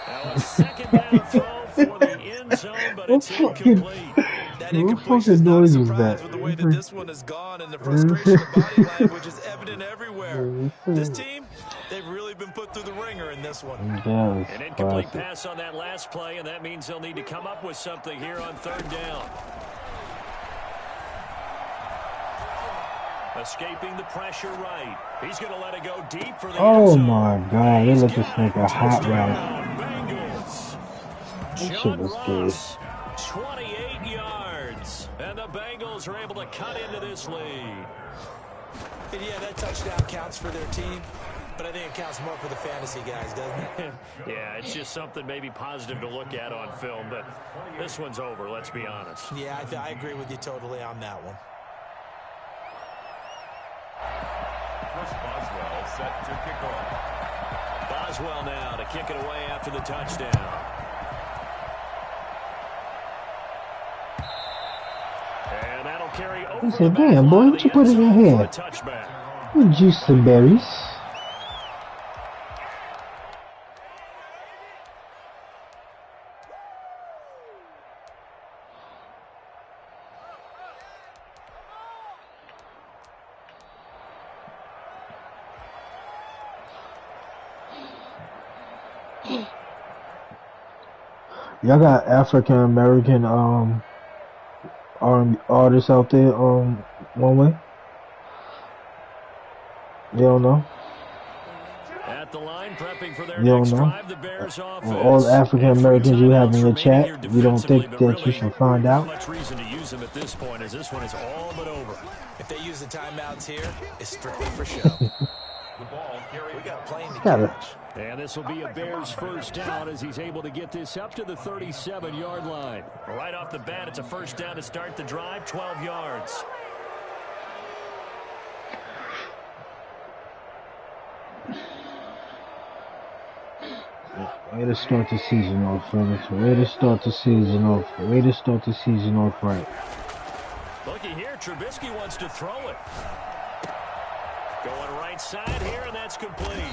Now a 2nd down throw for the end zone, but it's incomplete. That incompletion is not a surprise with the way that this one has gone, and the frustration of body language is evident everywhere. This team, they've really been put through the ringer in this one. An incomplete pass on that last play, and that means they'll need to come up with something here on 3rd down. Escaping the pressure right. He's going to let it go deep for the end zone. My God. They let this make a hot route. John Ross, 28 yards. And the Bengals are able to cut into this lead. And yeah, that touchdown counts for their team, but I think it counts more for the fantasy guys, doesn't it? Yeah, it's just something maybe positive to look at on film, but this one's over, let's be honest. Yeah, I agree with you totally on that one. Chris Boswell set to kick off. Boswell now to kick it away after the touchdown. And that'll carry over. He said, damn, boy, what you put in your hair? You juice some berries. Y'all got African American artists out there one way? You don't know? At the line, prepping for their next drive, the Bears offense. All African Americans you have in your chat, you don't think that you should find out? Much reason to use them at this point, as this one is all but over. If they use the timeouts here, it's strictly for show. The ball carried. We got a plane to catch. And this will be a Bears first down as he's able to get this up to the 37-yard line. Right off the bat, it's a first down to start the drive, 12 yards. Way to start the season off, fellas. Way to start the season off. Way to start the season off right. Looky here, Trubisky wants to throw it. Going right side here, and that's complete.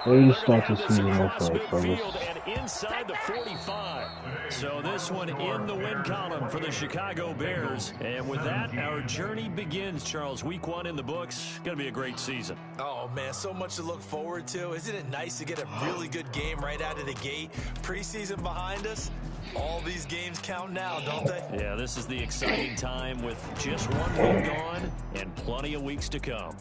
Way to start the season off right, fellas. And inside the 45. So this one in the win column for the Chicago Bears. And with that, our journey begins, Charles. Week 1 in the books. Going to be a great season. Oh, man, so much to look forward to. Isn't it nice to get a really good game right out of the gate? Preseason behind us. All these games count now, don't they? Yeah, this is the exciting time with just 1 week gone and plenty of weeks to come.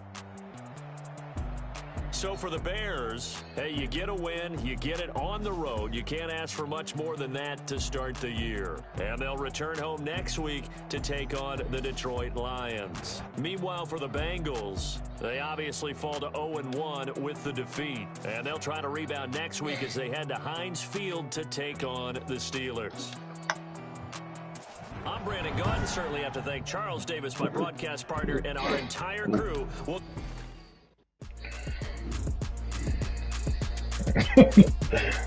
So for the Bears, hey, you get a win, you get it on the road. You can't ask for much more than that to start the year. And they'll return home next week to take on the Detroit Lions. Meanwhile, for the Bengals, they obviously fall to 0-1 with the defeat. And they'll try to rebound next week as they head to Heinz Field to take on the Steelers. I'm Brandon Gaudin. Certainly have to thank Charles Davis, my broadcast partner, and our entire crew.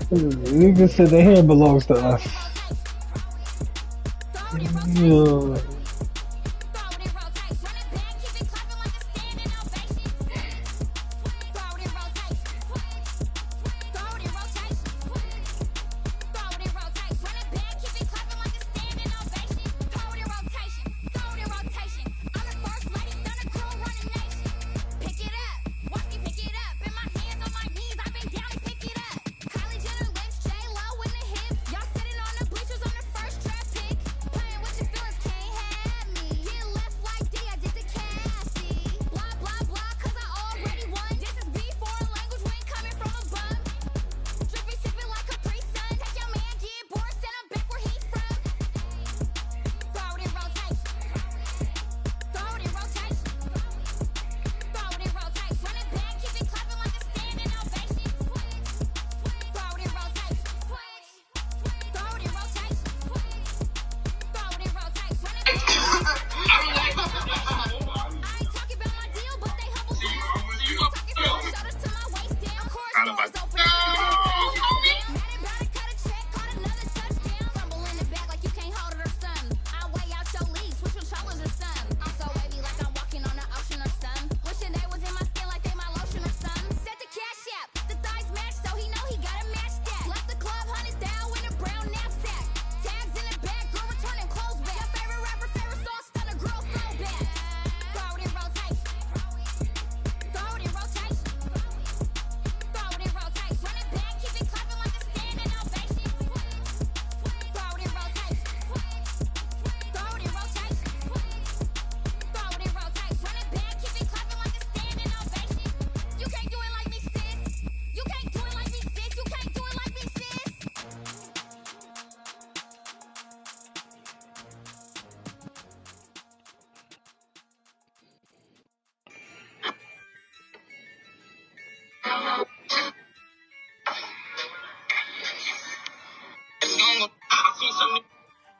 Nigga said the hair belongs to us. Yeah.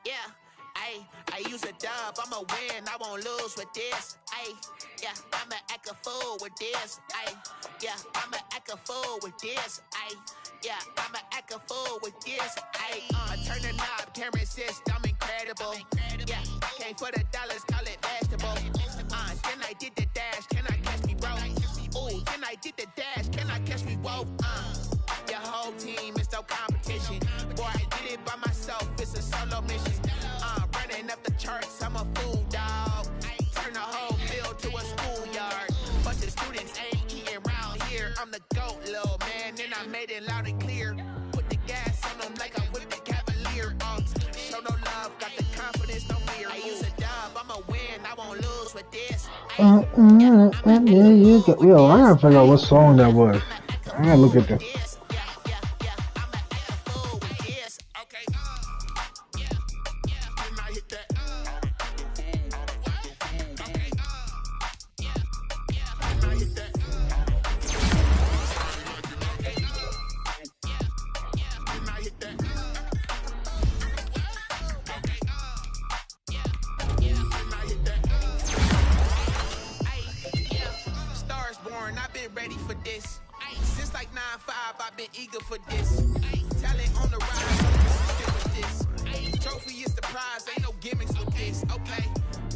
Yeah, I use a dub, I'ma win, I won't lose with this. Yeah, I'ma act a fool with this. Yeah, I'ma act a fool with this. Yeah, I'ma act a fool with this. I turn the knob, can't resist, I'm incredible. Yeah, came for the dollars, call it vegetable. Then I did the dash, can I catch me, bro? Ooh, then I did the dash, can I catch me, whoa? Your whole team is no competition. Boy, I did it by myself, it's a solo mission. Running up the charts, I'm a fool, dog. Turn the whole field to a schoolyard. But the students ain't eating round here. I'm the GOAT, little man, and I made it loud and clear. Put the gas on them like I'm with the Cavalier. Show no love, got the confidence, no fear. I use a dub, I'ma win, I won't lose with this. Yeah, you got. Yo, I gotta figure out what song that was. I gotta look at that. I've been ready for this. Since like 9-5, I've been eager for this. Talent on the rise, I'm consistent with this. Trophy is the prize, ain't no gimmicks with this. Okay,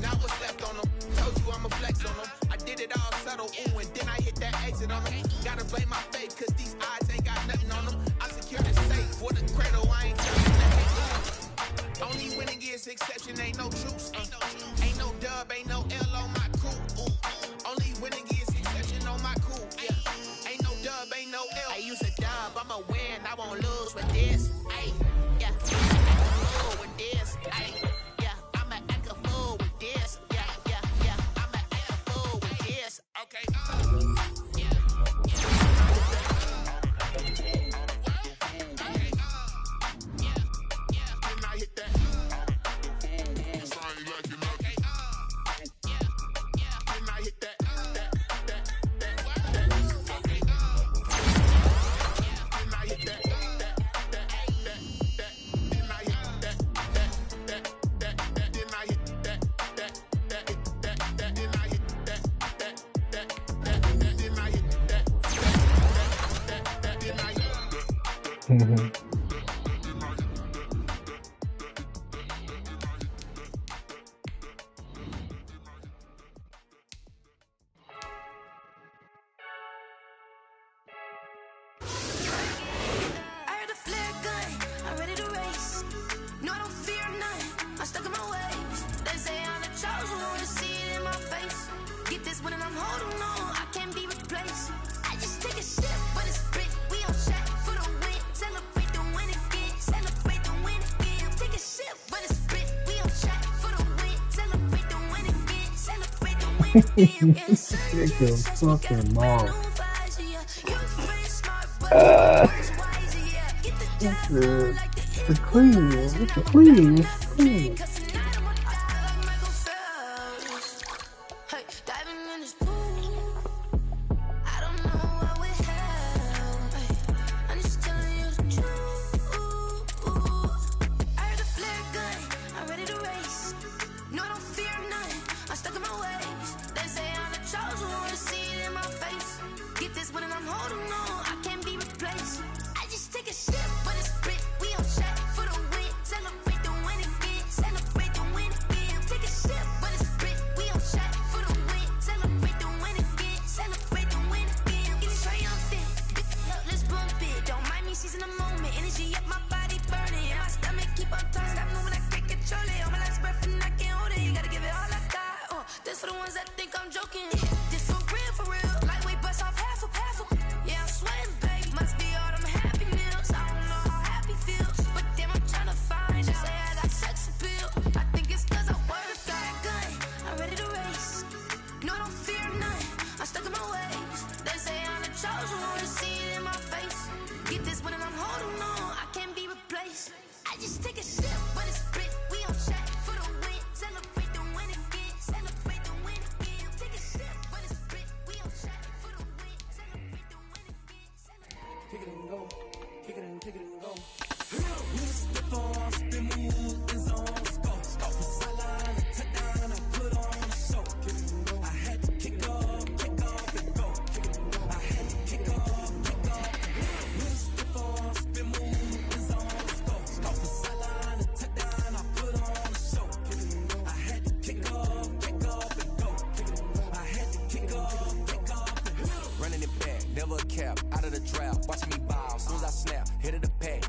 now what's left on them? Told you I'ma flex on them. I did it all subtle, ooh, and then I hit that exit on them. Gotta blame my faith, cause these odds ain't got nothing on them. I secured the safe for the cradle, I ain't touching that. Only winning is exception, ain't no truce. Ain't no dub, ain't no L on my crew. Only winning is exception on my crew. Yeah. Ain't no dub, ain't no L. I use a dub, I'ma win, I won't lose with this. Yeah, I'ma act a fool with this. Yeah, I'ma act a fool with this. Yeah, I'ma act a fool with this. Okay. Take your fucking mom. The queen, the queen. Move in the pack.